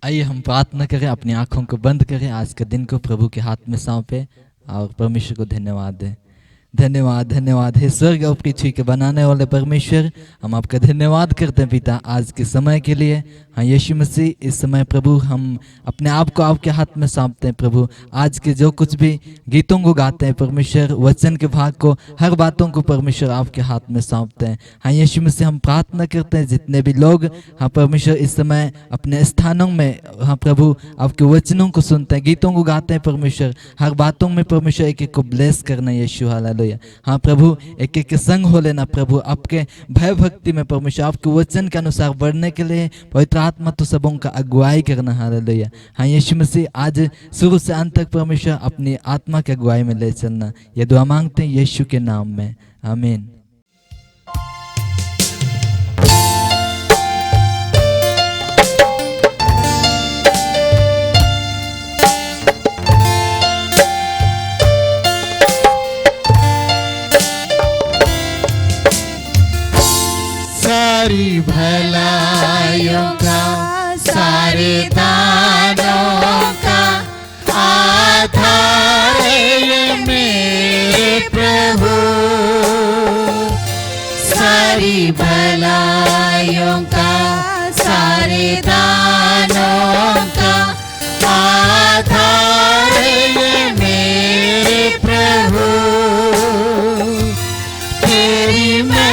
आइए हम प्रार्थना करें, अपनी आंखों को बंद करें, आज के दिन को प्रभु के हाथ में सौंपे और परमेश्वर को धन्यवाद दें। धन्यवाद धन्यवाद हे स्वर्ग और पृथ्वी के बनाने वाले परमेश्वर, हम आपका धन्यवाद करते हैं पिता आज के समय के लिए। हाँ यीशु मसीह, इस समय प्रभु हम अपने आप को आपके हाथ में सौंपते हैं प्रभु। आज के जो कुछ भी गीतों को गाते हैं परमेश्वर, वचन के भाग को, हर बातों को परमेश्वर आपके हाथ में सौंपते हैं। हाँ यीशु मसीह, हम प्रार्थना करते हैं जितने भी लोग हाँ परमेश्वर इस समय अपने स्थानों में हाँ प्रभु आपके वचनों को सुनते हैं, गीतों को गाते हैं परमेश्वर, हर बातों में परमेश्वर एक एक को ब्लेस करना यीशु। हालेलुया। हाँ प्रभु, एक एक के संग हो लेना प्रभु, आपके भय भक्ति में परमेश्वर आपके वचन के अनुसार बढ़ने के लिए पवित्र आत्मा तो सबों का अगुवाई करना। हालेलुया। हाँ यीशु मसीह, आज शुरू से अंत तक परमेश्वर अपनी आत्मा के अगुवाई में ले चलना, ये दुआ मांगते हैं यीशु के नाम में, आमीन। सारी भलाइयों का, सारे दानों का आधार ये मेरे प्रभु। सारी भलाइयों का, सारे दानों का आधार ये मेरे प्रभु। तेरी मैं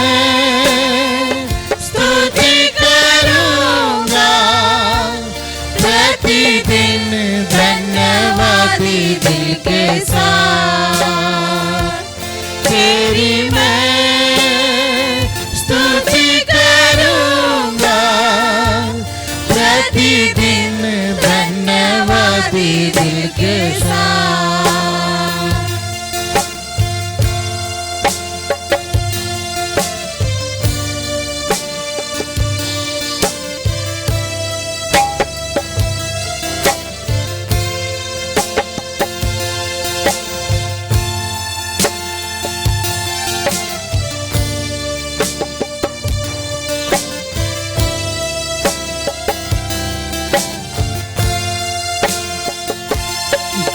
प्रतिदिन धन्यवादी दिल के साथ, तेरी मैं स्तुति करूंगा। प्रतिदिन धन्यवादी दिल के साथ।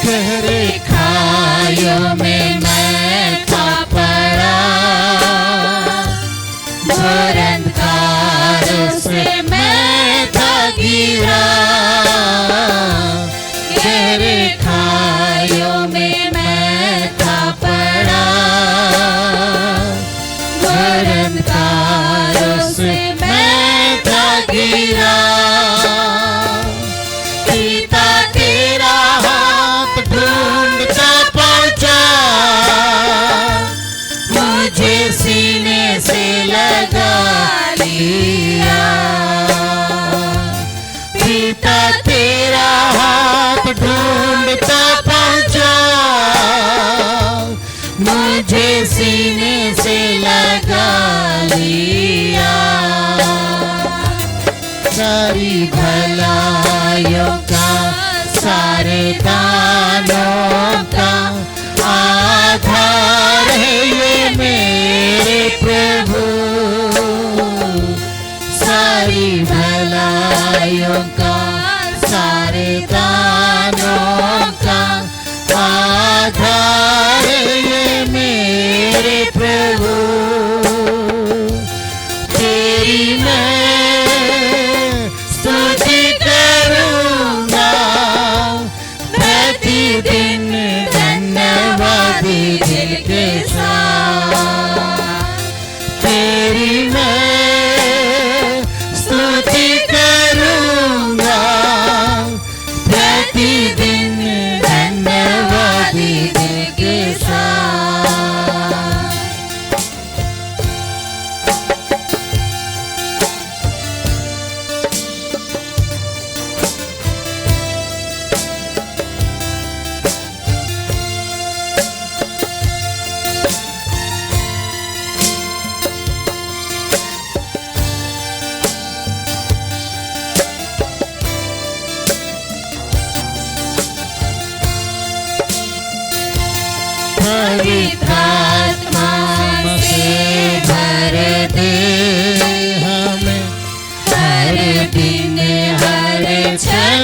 गहरे खाइयों में मैं था पड़ा, घोर अंधकार से मैं था घिरा। गहरे खाइयों में मैं था पड़ा, घोर अंधकार से मैं था घिरा। ढूंढता पहुंचा, मुझे सीने से लगा लिया। पिता तेरा हाथ ढूंढता पहुंचा, मुझे सीने से लगा लिया। सारी भलाइयों का, सारे दानों का आधार है ये मेरे प्रभु। सारी भलाइयों का, सारे दानों का आधार है ये मेरे प्रभु। तेरी मैं स्तुति करूंगा, प्रतिदिन धन्यवादी दिल के साथ। तेरी मैं स्तुति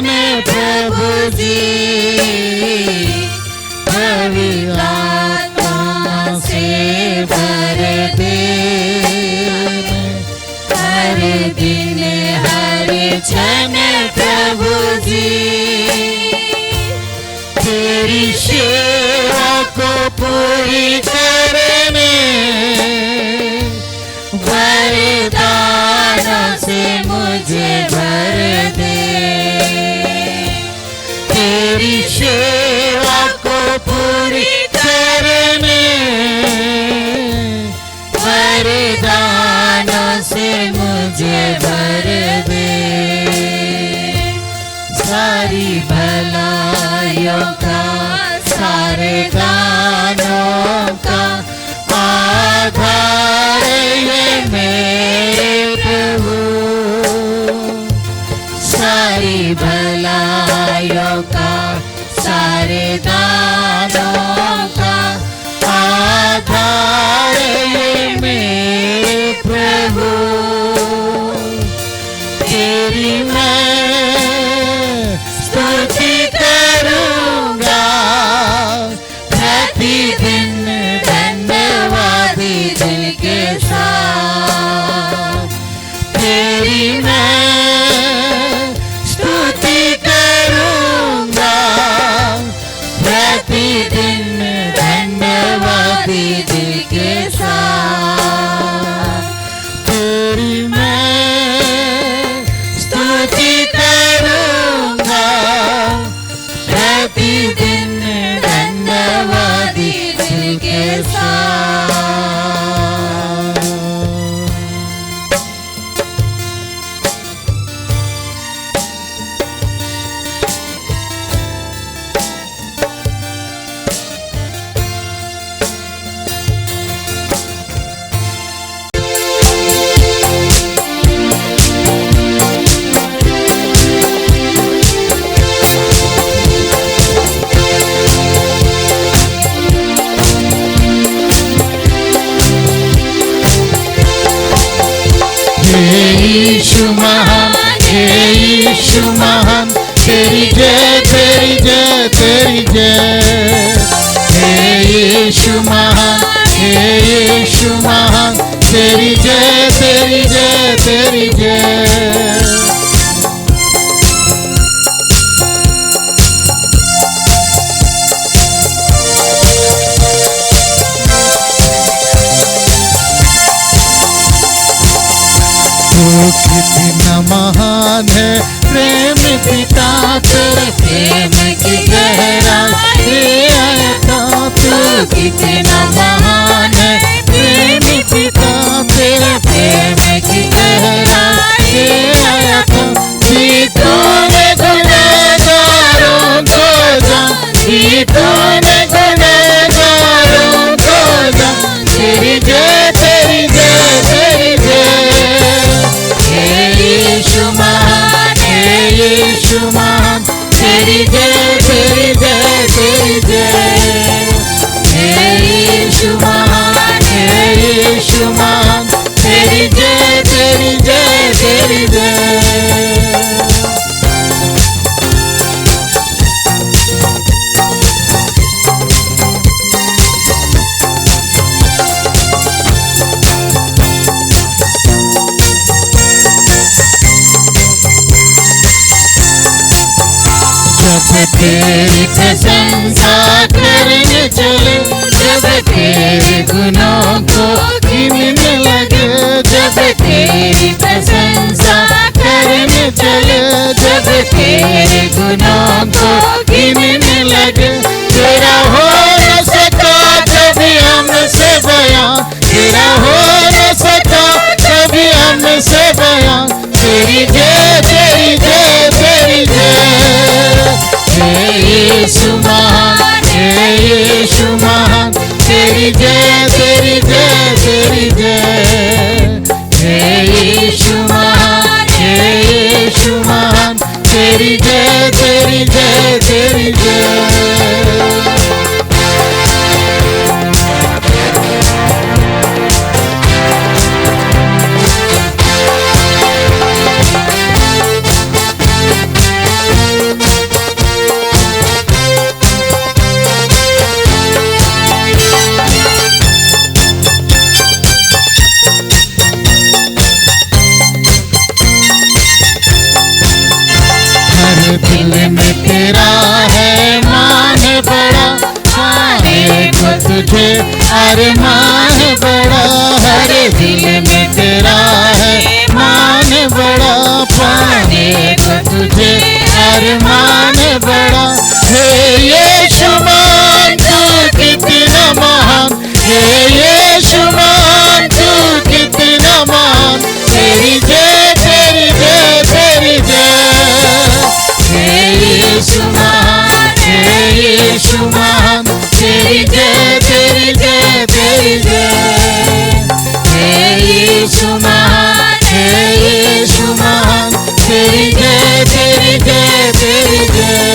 में प्रभु जी पवित्र आत्मा से भर दे, हर दिन हर क्षण प्रभु जी तेरी सेवा को पूरी करने वरदानों से मुझे भर दे, तेरी सेवा को पूरी करने वरदानों से मुझे भर दे। सारी भलाइयों का सारे दानों का आधार है मेरे प्रभु, सारी भलाइयों का सारे दानों का आधार है मेरे प्रभु। तेरी मैं स्तुति करूंगा प्रतिदिन धन्यवादी दिल के साथ, तेरी मैं स्तुति करूंगा प्रतिदिन धन्यवादी दिल के साथ, तेरी मैं स्तुति करूंगा प्रतिदिन धन्यवादी दिल के साथ। यीशु महान, यीशु महान, तेरी जय तेरी जय तेरी जय। यीशु महान, यीशु महान, तेरी जय तेरी जय तेरी जय। कितना महान है प्रेम पिता तेरे प्रेम की गहराई अयता, तू कितना महान है प्रेम पिता तेरे प्रेम की गहराई अयता। गीतों ने गुनहगारों को जान, गीतों ने गुनहगारों को जान, तेरी जय तेरी जय तेरी जय। यीशु महान, यीशु महान, तेरी जय तेरी जय तेरी जय। यीशु महान, यीशु महान, तेरी जय तेरी जय तेरी जय। जब तेरी प्रशंसा करने चले, जब तेरे गुनों को गिनने लगे, जब तेरी प्रशंसा करने चले, जब तेरे गुनों को गिनने लगे, तेरा हो न सका कभी हमसे बयां, तेरा हो न सका कभी हमसे बयां, तेरी जय तेरी जय तेरी जय। यीशु महान, यीशु महान, तेरी जय तेरी जय तेरी जय। यीशु महान, यीशु महान, तेरी जय तेरी जय तेरी जय। अरमान बड़ा, हर दिल में तेरा है मान बड़ा, पाने को तुझे अरमान बड़ा। हे यीशु मान तू कितना महान, हे यीशु मान तू कितना महान, तेरी जय तेरी जय तेरी जय। हे यीशु महान, हे यीशु महान, तेरी जय तेरी जय तेरी जय। हे यीशु महान, हे यीशु महान, तेरी जय तेरी जय तेरी जय।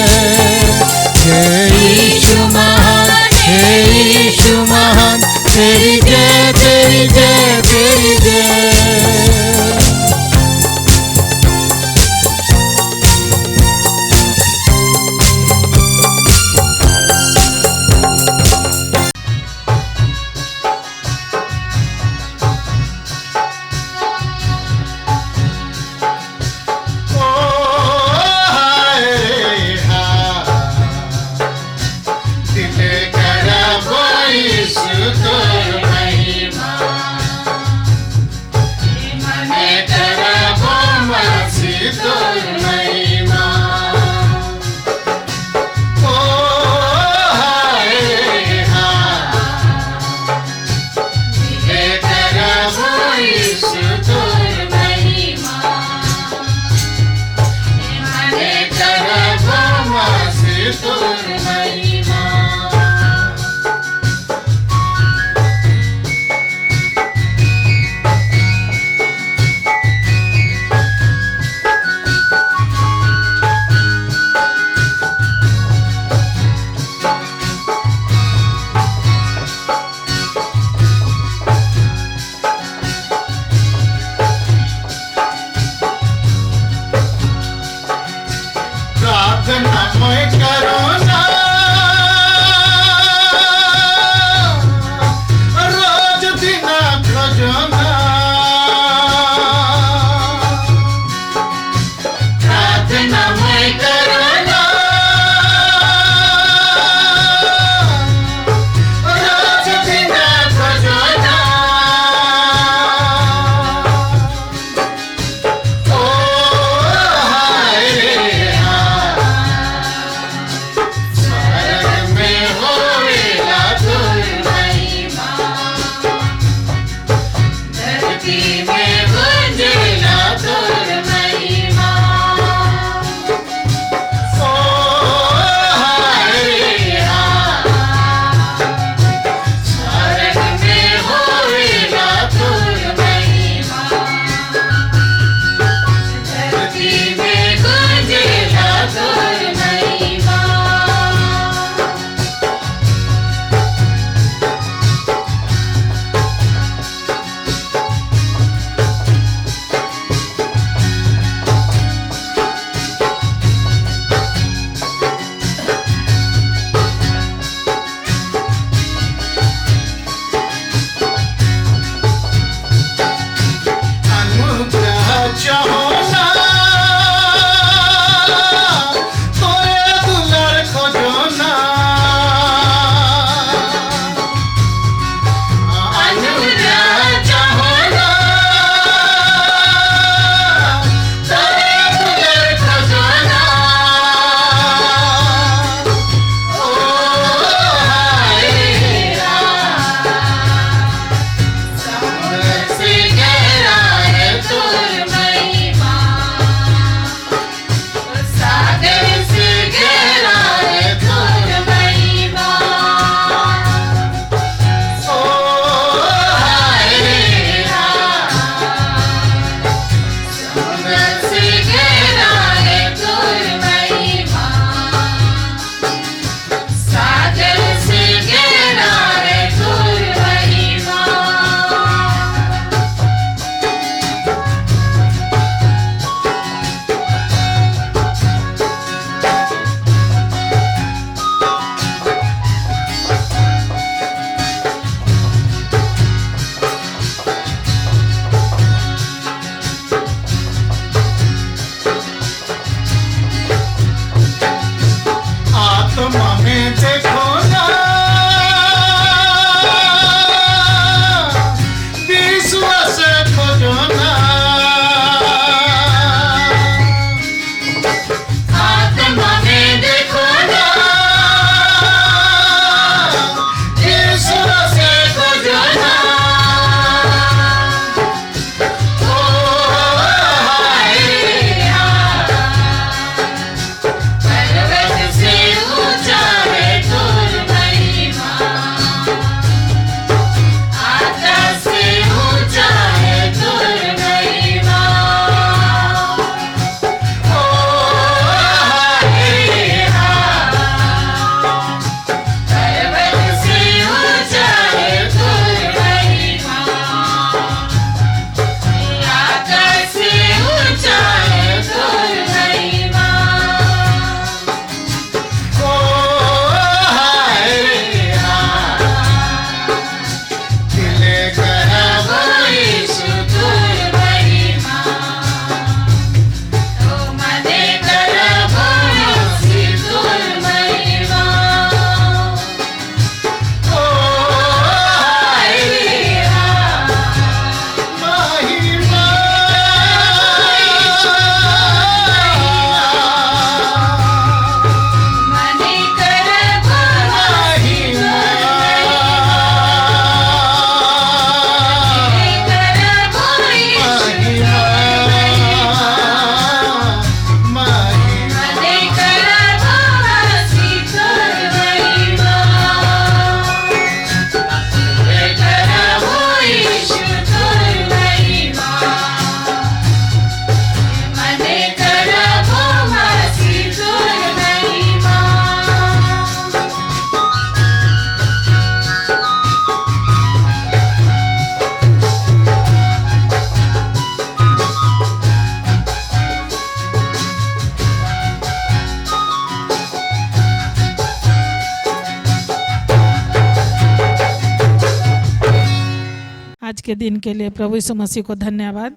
के दिन के लिए प्रभु यीशु मसीह को धन्यवाद।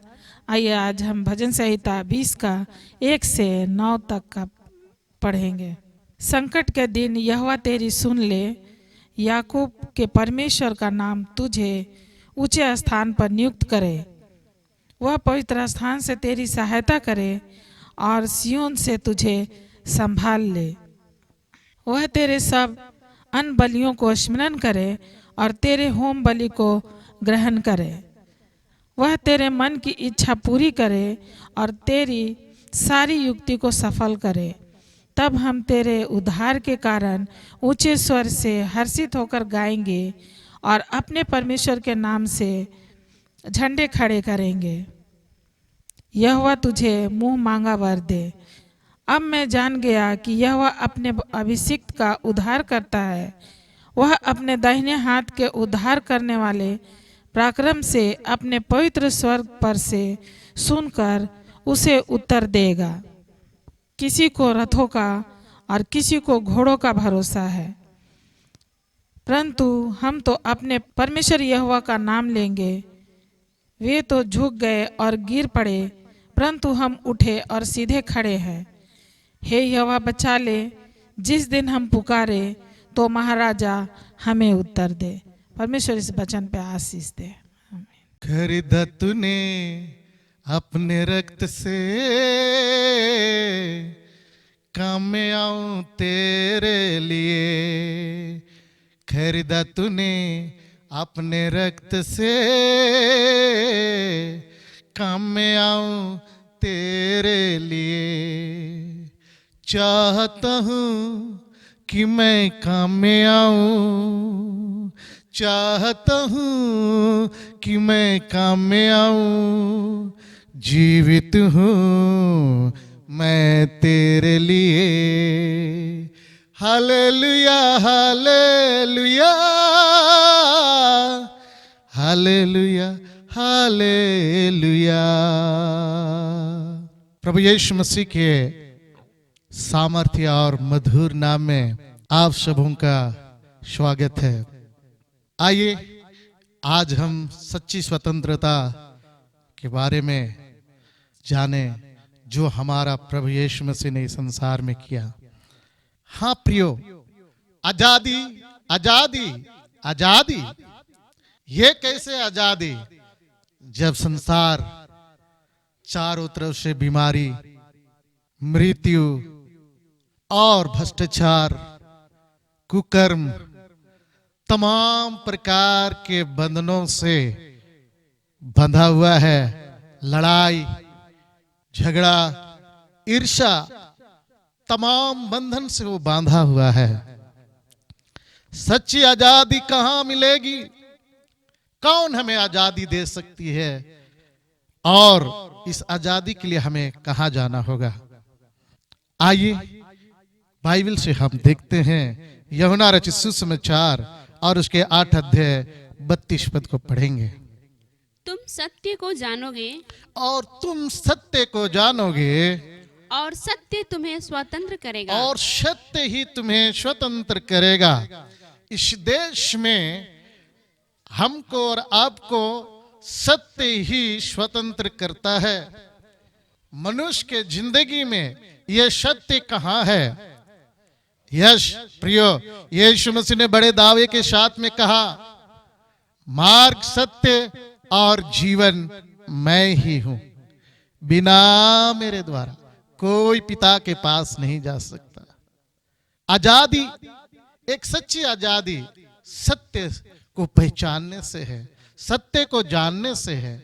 आइए आज हम भजन संहिता 20 का 1 से 9 तक का पढ़ेंगे। संकट के दिन यहोवा तेरी सुन ले, याकूब के परमेश्वर का नाम तुझे ऊंचे स्थान पर नियुक्त करे। वह पवित्र स्थान से तेरी सहायता करे और सिय्योन से तुझे संभाल ले। वह तेरे सब अन्न बलियों को स्मरण करे और तेरे होम बलि को ग्रहण करे। वह तेरे मन की इच्छा पूरी करे और तेरी सारी युक्ति को सफल करे। तब हम तेरे उद्धार के कारण ऊंचे स्वर से हर्षित होकर गाएंगे और अपने परमेश्वर के नाम से झंडे खड़े करेंगे। यहोवा तुझे मुंह मांगा वर दे। अब मैं जान गया कि यहोवा अपने अभिषिक्त का उद्धार करता है। वह अपने दाहिने हाथ के उद्धार करने वाले पराक्रम से अपने पवित्र स्वर्ग पर से सुनकर उसे उत्तर देगा। किसी को रथों का और किसी को घोड़ों का भरोसा है, परंतु हम तो अपने परमेश्वर यहोवा का नाम लेंगे। वे तो झुक गए और गिर पड़े, परंतु हम उठे और सीधे खड़े हैं। हे यहोवा बचा ले, जिस दिन हम पुकारे तो महाराजा हमें उत्तर दे। परमेश्वर इस वचन पे आशीष दे। खरीदा तूने अपने रक्त से, काम में आऊं तेरे लिए। खरीदा तूने अपने रक्त से, काम में आऊं तेरे लिए। चाहता हूँ कि मैं काम में आऊं, चाहता हूँ कि मैं काम में आऊं। जीवित हूँ मैं तेरे लिए। Hallelujah hallelujah hallelujah hallelujah. प्रभु यीशु मसीह के सामर्थ्य और मधुर नाम में आप सबों का स्वागत है। आइए आज हम सच्ची स्वतंत्रता के बारे में जाने जो हमारा प्रभु यीशु मसीह ने इस संसार में किया। हाँ प्रियो, आजादी आजादी आजादी। ये कैसे आजादी, जब संसार चारों तरफ से बीमारी, मृत्यु और भ्रष्टाचार, कुकर्म, तमाम प्रकार के बंधनों से बंधा हुआ है। लड़ाई झगड़ा ईर्ष्या, तमाम बंधन से वो बांधा हुआ है। सच्ची आजादी कहाँ मिलेगी? कौन हमें आजादी दे सकती है? और इस आजादी के लिए हमें कहाँ जाना होगा? आइए बाइबल से हम देखते हैं यूहन्ना रचित सुसमाचार और उसके 8 अध्याय 32 पद को पढ़ेंगे। तुम सत्य को जानोगे और तुम सत्य को जानोगे और सत्य तुम्हें स्वतंत्र करेगा। और सत्य ही तुम्हें स्वतंत्र करेगा। इस देश में हमको और आपको सत्य ही स्वतंत्र करता है। मनुष्य के जिंदगी में यह सत्य कहाँ है? यश प्रियो, यीशु मसीह ने बड़े दावे के साथ में कहा, मार्ग सत्य और जीवन मैं ही हूं, बिना मेरे द्वारा कोई पिता के पास नहीं जा सकता। आजादी, एक सच्ची आजादी सत्य को पहचानने से है, सत्य को जानने से है।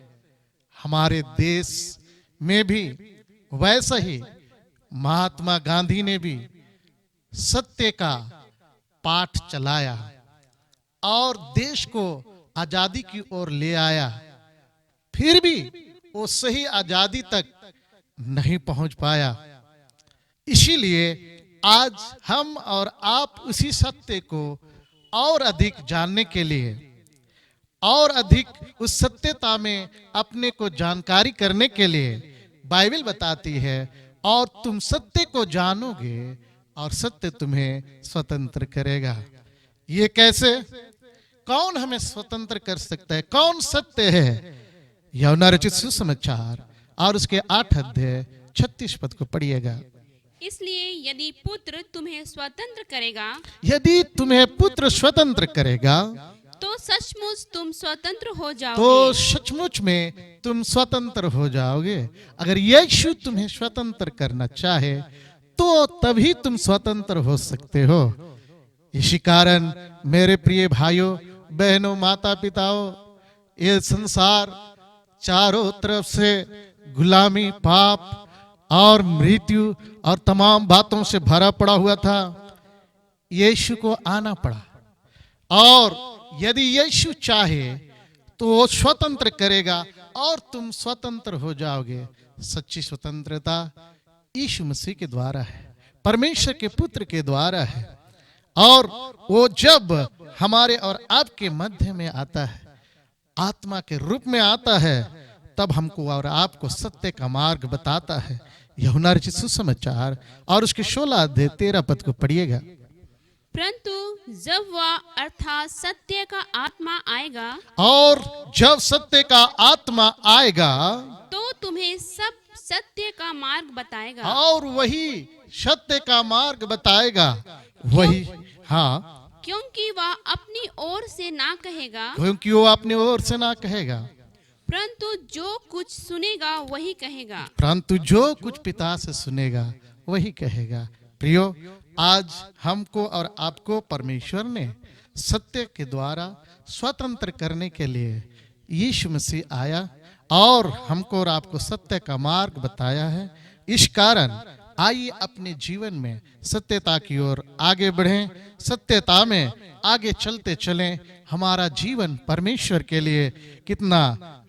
हमारे देश में भी वैसा ही महात्मा गांधी ने भी सत्य का पाठ चलाया और देश को आजादी की ओर ले आया। फिर भी वो सही आजादी तक नहीं पहुंच पाया। इसीलिए आज हम और आप उसी सत्य को और अधिक जानने के लिए और अधिक उस सत्यता में अपने को जानकारी करने के लिए बाइबल बताती है, और तुम सत्य को जानोगे और सत्य तुम्हें स्वतंत्र करेगा। ये कैसे? कौन हमें स्वतंत्र कर सकता है, कौन सत्य है? यूहन्ना रचित सुसमाचार और उसके 8 अध्याय 36 पद को पढ़िएगा। इसलिए यदि पुत्र तुम्हें स्वतंत्र करेगा यदि तुम्हें पुत्र स्वतंत्र करेगा तो सचमुच तुम स्वतंत्र हो तो जाओगे। सचमुच में तुम स्वतंत्र हो जाओगे। अगर यीशु तुम्हें स्वतंत्र करना चाहे तो तभी तुम स्वतंत्र हो सकते हो। इसी कारण मेरे प्रिय भाइयों बहनों माता पिताओं, ये संसार चारों तरफ से गुलामी, पाप और मृत्यु और तमाम बातों से भरा पड़ा हुआ था। यीशु को आना पड़ा और यदि यीशु चाहे तो वो स्वतंत्र करेगा और तुम स्वतंत्र हो जाओगे। सच्ची स्वतंत्रता यीशु मसीह के द्वारा है, परमेश्वर के पुत्र के द्वारा है। और वो जब हमारे और आपके मध्य में आता है, आत्मा के रूप में आता है, तब हमको और आपको सत्य का मार्ग बताता है। यूहन्ना रचित सुसमाचार और उसके 16 अध्याय 13 पद को पढ़िएगा। परंतु जब वह अर्थात सत्य का आत्मा आएगा और जब सत्य का आत्मा आएगा तो तुम्हें सब सत्य का मार्ग बताएगा। और वही सत्य का मार्ग बताएगा। वही, हाँ, क्योंकि वह अपनी ओर से ना कहेगा, क्योंकि वो अपनी ओर से ना कहेगा, परंतु जो कुछ सुनेगा वही कहेगा। परंतु जो कुछ पिता से सुनेगा वही कहेगा। प्रियो, आज हमको और आपको परमेश्वर ने सत्य के द्वारा स्वतंत्र करने के लिए यीशु मसीह आया और हमको और आपको सत्य का मार्ग बताया है। इस कारण आइए अपने जीवन में सत्यता की ओर आगे बढ़ें, सत्यता में आगे चलते चलें। हमारा जीवन परमेश्वर के लिए कितना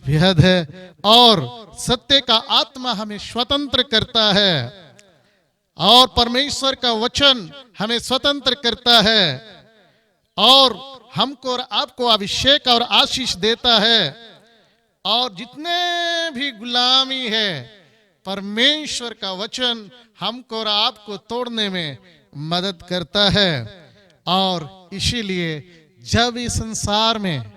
बेहद है और सत्य का आत्मा हमें स्वतंत्र करता है और परमेश्वर का वचन हमें स्वतंत्र करता है और हमको और आपको अभिषेक और आशीष देता है। और जितने भी गुलामी है, परमेश्वर का वचन हमको और आपको तोड़ने में मदद करता है। और इसीलिए जब इस संसार में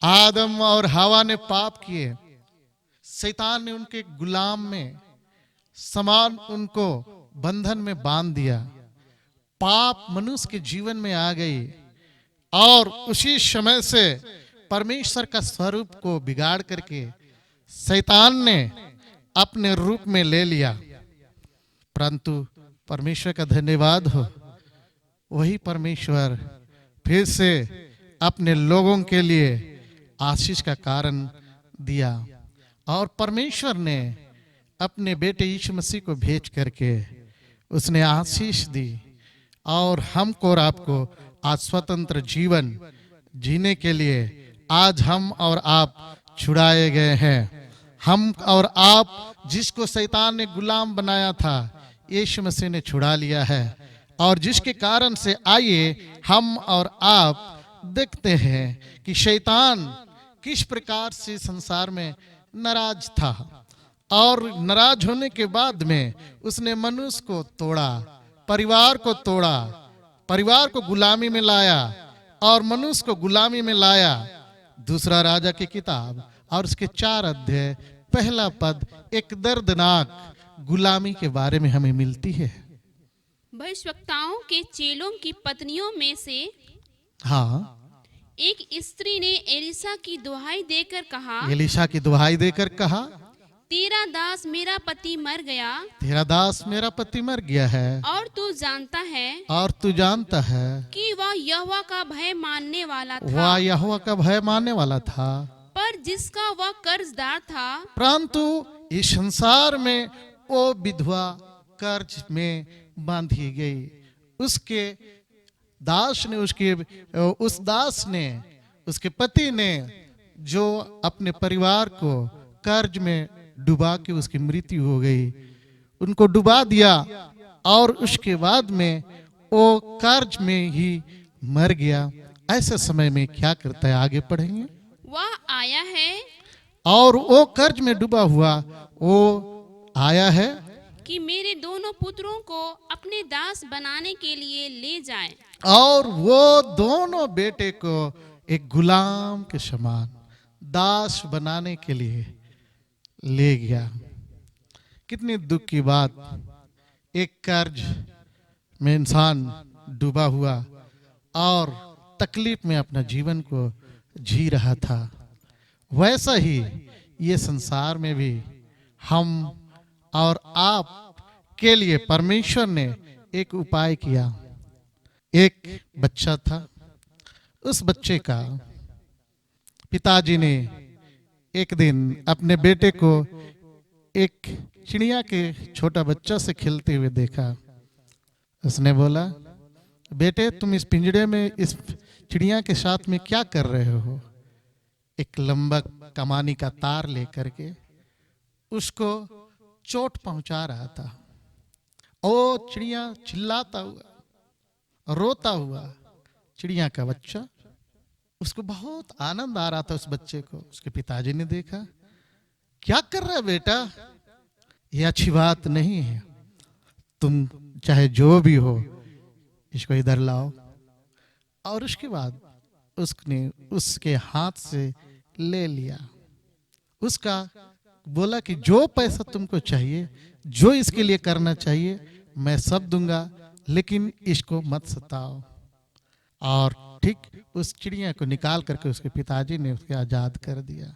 आदम और हवा ने पाप किए, शैतान ने उनके गुलाम में समान उनको बंधन में बांध दिया, पाप मनुष्य के जीवन में आ गई और उसी समय से परमेश्वर का स्वरूप को बिगाड़ करके शैतान ने अपने रूप में ले लिया। परंतु परमेश्वर का धन्यवाद हो, वही परमेश्वर फिर से अपने लोगों के लिए आशीष का कारण दिया और परमेश्वर ने अपने बेटे यीशु मसीह को भेज करके उसने आशीष दी और हमको और आपको आज स्वतंत्र जीवन जीने के लिए आज हम और आप छुड़ाए गए हैं। हम और आप जिसको शैतान ने गुलाम बनाया था, यीशु मसीह ने छुड़ा लिया है और जिसके कारण से आइए हम और आप देखते हैं कि शैतान किस प्रकार से संसार में नाराज था और नाराज होने के बाद में उसने मनुष्य को तोड़ा, परिवार को तोड़ा, परिवार को गुलामी में लाया और मनुष्य को गुलामी में लाया। दूसरा राजा की किताब और उसके 4 अध्याय पहला पद एक दर्दनाक गुलामी के बारे में हमें मिलती है। भविष्यवक्ताओं के चेलों की पत्नियों में से हाँ, एक स्त्री ने एलिशा की दुहाई देकर कहा, एलिशा की दुहाई देकर कहा, तेरा दास मेरा पति मर गया तेरा दास मेरा पति मर गया है और तू जानता है और तू जानता है कि वह यहोवा का भय मानने वाला था, वह यहोवा का भय मानने वाला था, पर जिसका वह कर्जदार था। परंतु इस संसार में वो विधवा कर्ज में बांधी गई। उसके दास ने उस दास ने उसके पति ने जो अपने परिवार को कर्ज में डुबा के उसकी मृत्यु हो गई, उनको डुबा दिया और उसके बाद में वो कर्ज में ही मर गया। ऐसे समय में क्या करता है, आगे पढ़ेंगे। वह आया है और वो कर्ज में डूबा हुआ वो आया है कि मेरे दोनों पुत्रों को अपने दास बनाने के लिए ले जाए और वो दोनों बेटे को एक गुलाम के समान दास बनाने के लिए ले गया। कितनी दुख की बात, एक कर्ज में इंसान डूबा हुआ और तकलीफ में अपना जीवन को जी रहा था। वैसा ही ये संसार में भी हम और आप के लिए परमेश्वर ने एक उपाय किया। एक बच्चा था, उस बच्चे का पिताजी ने एक दिन अपने बेटे को एक चिड़िया के छोटा बच्चा से खेलते हुए देखा। उसने बोला, बेटे तुम इस पिंजड़े में इस चिड़िया के साथ में क्या कर रहे हो? एक लंबा कमानी का तार लेकर के उसको चोट पहुंचा रहा था। ओ चिड़िया चिल्लाता हुआ, रोता हुआ, चिड़िया का बच्चा, उसको बहुत आनंद आ रहा था उस बच्चे को। उसके पिताजी ने देखा, क्या कर रहा है बेटा, ये अच्छी बात नहीं है, तुम चाहे जो भी हो इसको इधर लाओ। और उसके बाद उसने उसके हाथ से ले लिया। उसका बोला कि जो पैसा तुमको चाहिए, जो इसके लिए करना चाहिए, मैं सब दूंगा, लेकिन इसको मत सताओ। और ठीक उस चिड़िया को निकाल करके उसके पिताजी ने उसके आजाद कर दिया।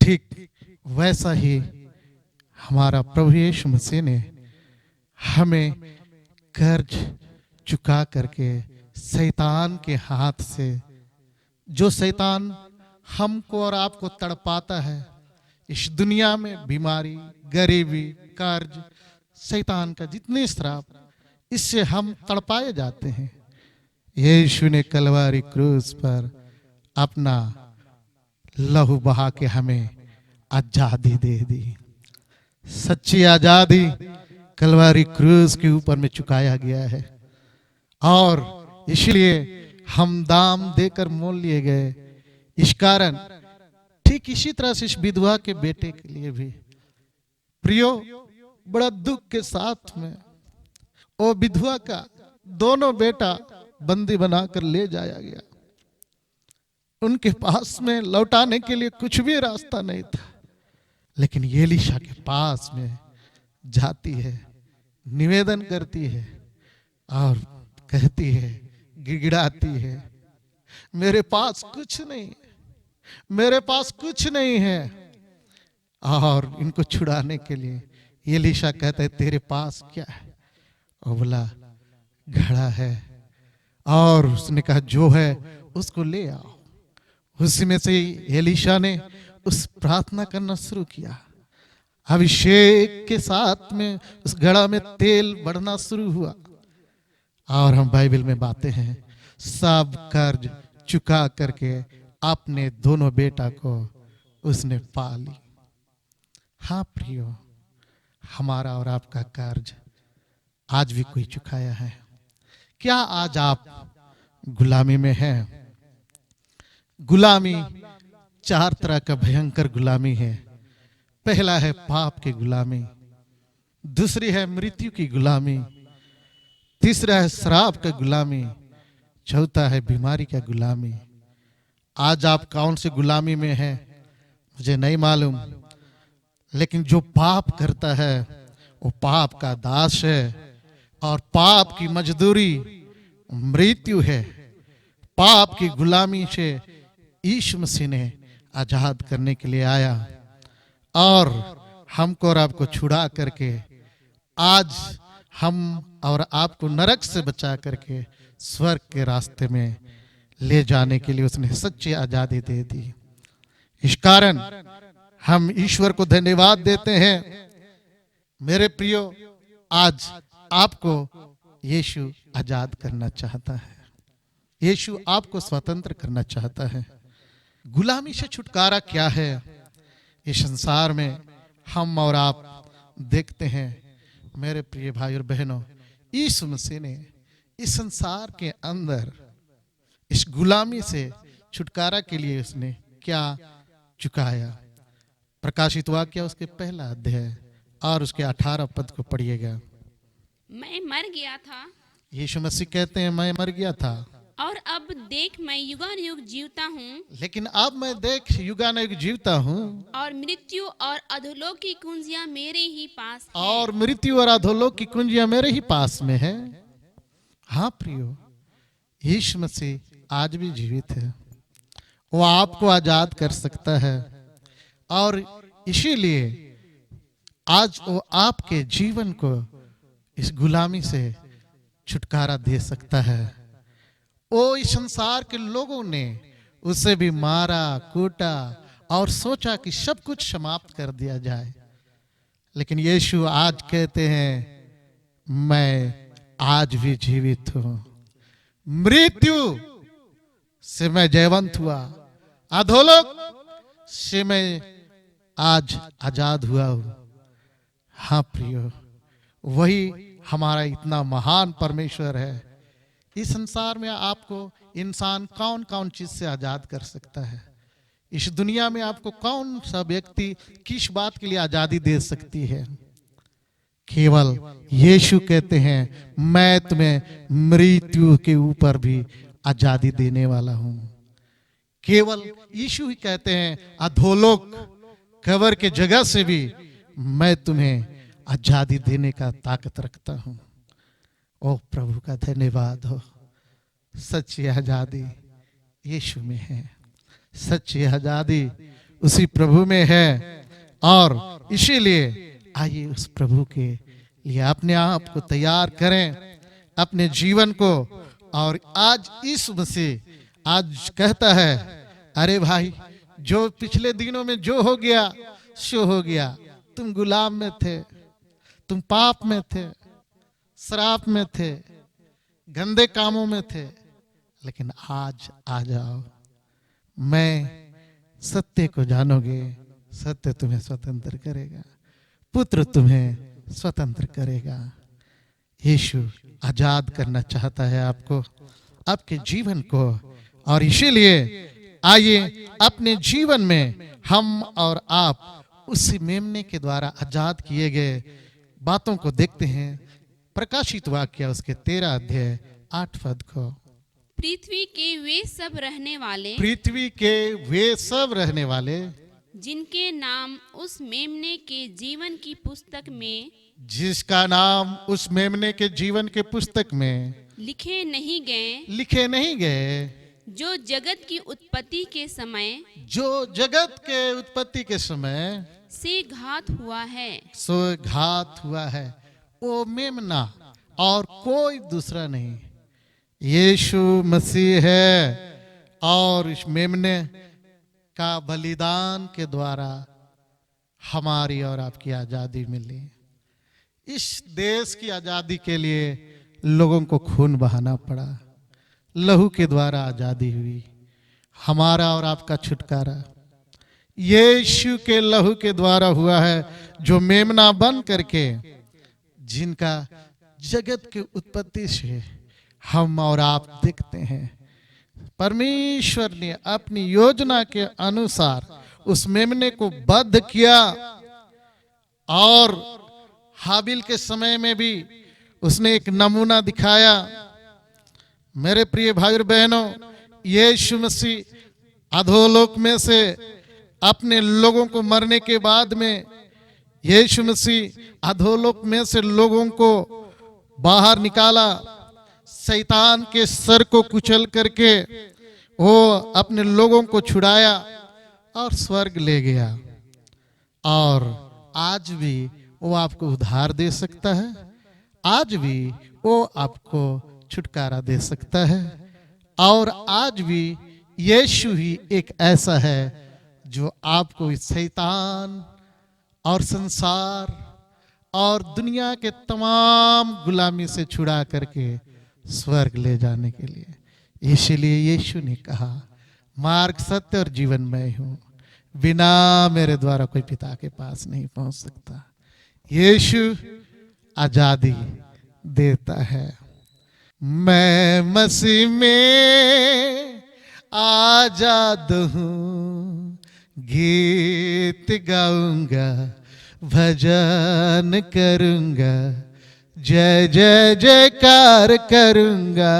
ठीक वैसा ही हमारा प्रभु यीशु मसीह ने हमें कर्ज चुका करके शैतान के हाथ से, जो शैतान हमको और आपको तड़पाता है इस दुनिया में, बीमारी, गरीबी, कर्ज, शैतान का जितने श्राप, इससे हम तड़पाए जाते हैं। यीशु ने कलवारी क्रूस पर अपना लहू बहा के हमें आजादी दे दी। सच्ची आजादी कलवारी क्रूस के ऊपर में चुकाया गया है और इसलिए हम दाम देकर मोल लिए गए। इस कारण ठीक इसी तरह से इस विधवा के बेटे के लिए भी प्रियो, बड़ा दुख के साथ में वो विधवा का दोनों बेटा बंदी बनाकर ले जाया गया। उनके पास में लौटाने के लिए कुछ भी रास्ता नहीं था, लेकिन एलीशा के पास में जाती है, निवेदन करती है और कहती है, गिड़गिड़ाती है, मेरे पास कुछ नहीं, मेरे पास कुछ नहीं है। और इनको छुड़ाने के लिए एलीशा कहता है, तेरे पास क्या है? और बोला, घड़ा है। और उसने कहा, जो है उसको ले आओ। उसी में से एलीशा ने उस प्रार्थना करना शुरू किया। अभिषेक के साथ में उस घड़ा में तेल बढ़ना शुरू हुआ। और हम बाइबल में बातें हैं, सब कर्ज चुका करके अपने दोनों बेटा को उसने पा ली। हाँ प्रियो, हमारा और आपका कर्ज आज भी कोई चुकाया है क्या? आज आप गुलामी में हैं। गुलामी चार तरह का भयंकर गुलामी है। पहला है पाप की गुलामी, दूसरी है मृत्यु की गुलामी, तीसरा है श्राप का गुलामी, चौथा है बीमारी का गुलामी। आज आप कौन सी गुलामी में हैं मुझे नहीं मालूम, लेकिन जो पाप करता है वो पाप का दास है और पाप की मजदूरी मृत्यु है। पाप की गुलामी से यीशु मसीह ने आजाद करने के लिए आया और हमको और आपको छुड़ा करके आज हम और आपको नरक से बचा करके स्वर्ग के रास्ते में ले जाने के लिए उसने सच्ची आजादी दे दी। इस कारण हम ईश्वर को धन्यवाद देते हैं। मेरे प्रियो, आज आपको यीशु आजाद करना चाहता है, यीशु आपको स्वतंत्र करना चाहता है। गुलामी से छुटकारा क्या है? इस संसार में हम और आप देखते हैं मेरे प्रिय भाई और बहनों, यीशु मसीह ने इस संसार के अंदर इस गुलामी से छुटकारा के लिए उसने क्या चुकाया? प्रकाशित वाक्य उसके पहला अध्याय और उसके 18 पद को पढ़िएगा। मैं मर गया था, यीशु मसीह कहते हैं, मैं मर गया था, और अब देख मैं युगानुयुग जीवता हूँ, लेकिन अब मैं देख युगानुयुग जीवता हूँ, और मृत्यु और अधोलोक की कुंजियां मेरे ही पास हैं। और मृत्यु और अधोलोक की कुंजियां मेरे ही पास में है। हाँ प्रियो, यीशु मसीह आज भी जीवित है। वो आपको आजाद कर सकता है, और इसीलिए आज वो आपके जीवन को इस गुलामी से छुटकारा दे सकता है। वो इस संसार के लोगों ने उसे भी मारा, कूटा और सोचा कि सब कुछ समाप्त कर दिया जाए, लेकिन यीशु आज कहते हैं, मैं आज भी जीवित हूं। मृत्यु से मैं जयवंत हुआ, अधोलोक से मैं आज आजाद हुआ हूं। हाँ प्रियो, वही हमारा इतना महान परमेश्वर है। इस संसार में आपको इंसान कौन कौन चीज से आजाद कर सकता है? इस दुनिया में आपको कौन सा व्यक्ति किस बात के लिए आजादी दे सकती है? केवल यीशु कहते हैं, मैं तुम्हें मृत्यु के ऊपर भी आजादी देने वाला हूं। केवल यीशु ही कहते हैं, अधोलोक कब्र के जगह से भी मैं तुम्हें आजादी देने का ताकत रखता हूं। ओ प्रभु का धन्यवाद हो। सच्ची आजादी यीशु में है, सच्ची आजादी उसी प्रभु में है, और इसीलिए आइए उस प्रभु के लिए अपने आप को तैयार करें, अपने जीवन को। और आज इस मसीह आज कहता है, अरे भाई, जो पिछले दिनों में जो हो गया सो हो गया। तुम गुलाम में थे, तुम पाप में थे, शराब में थे, गंदे कामों में थे, लेकिन आज आ जाओ। मैं सत्य को जानोगे, सत्य तुम्हें स्वतंत्र करेगा, पुत्र तुम्हें स्वतंत्र करेगा। यीशु आजाद करना चाहता है आपको, आपके जीवन को। और इसीलिए आइए अपने जीवन में हम और आप उसी मेमने के द्वारा आजाद किए गए बातों को देखते हैं। प्रकाशित वाक्य उसके 13 अध्याय 8 पद को। पृथ्वी के वे सब रहने वाले, पृथ्वी के वे सब रहने वाले, जिनके नाम उस मेमने के जीवन की पुस्तक में, जिसका नाम उस मेमने के जीवन के पुस्तक में लिखे नहीं गए, जो जगत की उत्पत्ति के समय, जो जगत के उत्पत्ति के समय से घात हुआ है। सो घात हुआ है। वो मेमना और कोई दूसरा नहीं, यीशु मसीह है। और इस मेमने का बलिदान के द्वारा हमारी और आपकी आजादी मिली। इस देश की आजादी के लिए लोगों को खून बहाना पड़ा, लहू के द्वारा आजादी हुई। हमारा और आपका छुटकारा यीशु के लहू के द्वारा हुआ है, जो मेमना बन करके, जिनका जगत की उत्पत्ति से हम और आप देखते हैं। परमेश्वर ने अपनी योजना के अनुसार उस मेमने को बद्ध किया, और हाबिल के समय में भी उसने एक नमूना दिखाया। मेरे प्रिय भाई और बहनों, यीशु मसीह अधोलोक में से अपने लोगों को मरने के बाद में, यीशु मसीह अधोलोक में से लोगों को बाहर निकाला, शैतान के सर को कुचल करके वो अपने लोगों को छुड़ाया और स्वर्ग ले गया। और आज भी वो आपको उद्धार दे सकता है, आज भी वो आपको छुटकारा दे सकता है। और आज भी यीशु ही एक ऐसा है जो आपको इस शैतान और संसार और दुनिया के तमाम गुलामी से छुड़ा करके स्वर्ग ले जाने के लिए। इसलिए यीशु ने कहा, मार्ग, सत्य और जीवन मैं हूं, बिना मेरे द्वारा कोई पिता के पास नहीं पहुंच सकता। यीशु आजादी देता है। मैं मसीह में आजाद हूं, गीत गाऊंगा, भजन करूंगा, जय जय जयकार करूंगा।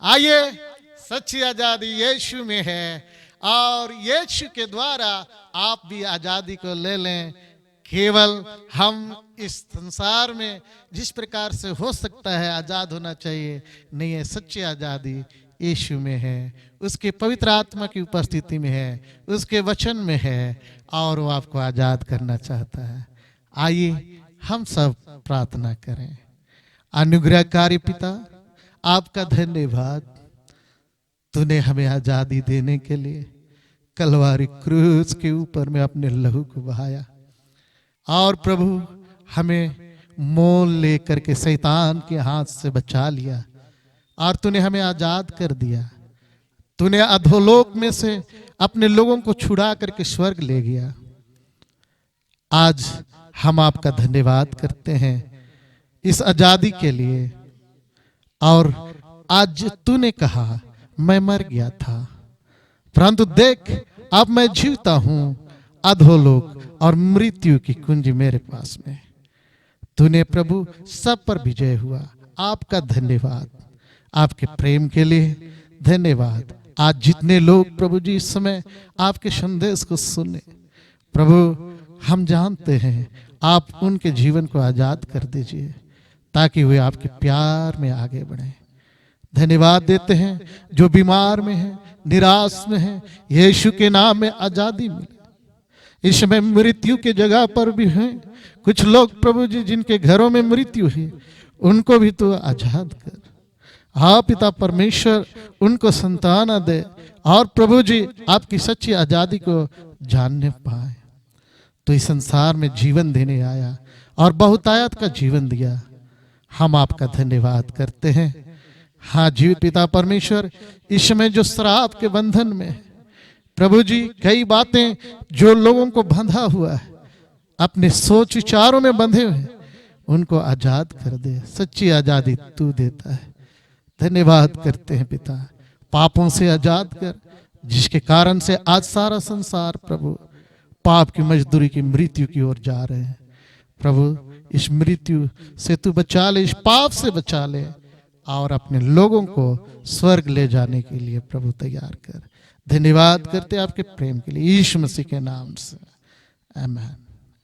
आइए, सच्ची आजादी यीशु में है और यीशु के द्वारा आप भी आजादी को ले लें। केवल हम इस संसार में जिस प्रकार से हो सकता है आजाद होना चाहिए, नहीं है, सच्ची आजादी यीशु में है, उसके पवित्र आत्मा की उपस्थिति में है, उसके वचन में है और वो आपको आजाद करना चाहता है। आइए हम सब प्रार्थना करें। अनुग्रहकारी पिता, आपका धन्यवाद, तूने हमें आजादी देने के लिए कलवारी क्रूस के ऊपर में अपने लहू को बहाया और प्रभु हमें मोल लेकर के शैतान के हाथ से बचा लिया और तूने हमें आजाद कर दिया। तूने अधोलोक में से अपने लोगों को छुड़ा करके स्वर्ग ले गया। आज हम आपका धन्यवाद करते हैं इस आजादी के लिए। और आज तूने कहा मैं मर गया था, परंतु देख अब मैं जीवता हूं, अधोलोक और मृत्यु की कुंज मेरे पास में। तूने प्रभु सब पर विजय हुआ। आपका धन्यवाद, आपके प्रेम के लिए धन्यवाद। आज जितने लोग प्रभु जी इस समय आपके संदेश को सुने, प्रभु हम जानते हैं आप उनके जीवन को आजाद कर दीजिए ताकि वे आपके प्यार में आगे बढ़े। धन्यवाद देते हैं जो बीमार में है, निराश में है, यीशु के नाम में आजादी मिले। इस समय मृत्यु के जगह पर भी हैं कुछ लोग प्रभु जी जिनके घरों में मृत्यु है, उनको भी तो आजाद कर। हाँ पिता परमेश्वर, उनको संतान दे और प्रभु जी आपकी सच्ची आजादी को जानने पाए। तो इस संसार में जीवन देने आया और बहुतायत का जीवन दिया। हम आपका धन्यवाद करते हैं। हाँ जीवित पिता परमेश्वर, इस समय जो श्राप के बंधन में प्रभु जी कई बातें जो लोगों को बंधा हुआ है, अपने सोच विचारों में बंधे हुए हैं, उनको आजाद कर दे। सच्ची आजादी तू देता है। धन्यवाद करते हैं पिता, पापों से आजाद कर, जिसके कारण से आज सारा संसार प्रभु पाप की मजदूरी की मृत्यु की ओर जा रहे हैं। प्रभु इस मृत्यु से तू बचा ले, इस पाप से बचा ले और अपने लोगों को स्वर्ग ले जाने के लिए प्रभु तैयार कर। धन्यवाद करते आपके प्रेम के लिए, यीशु मसीह के नाम से, आमीन।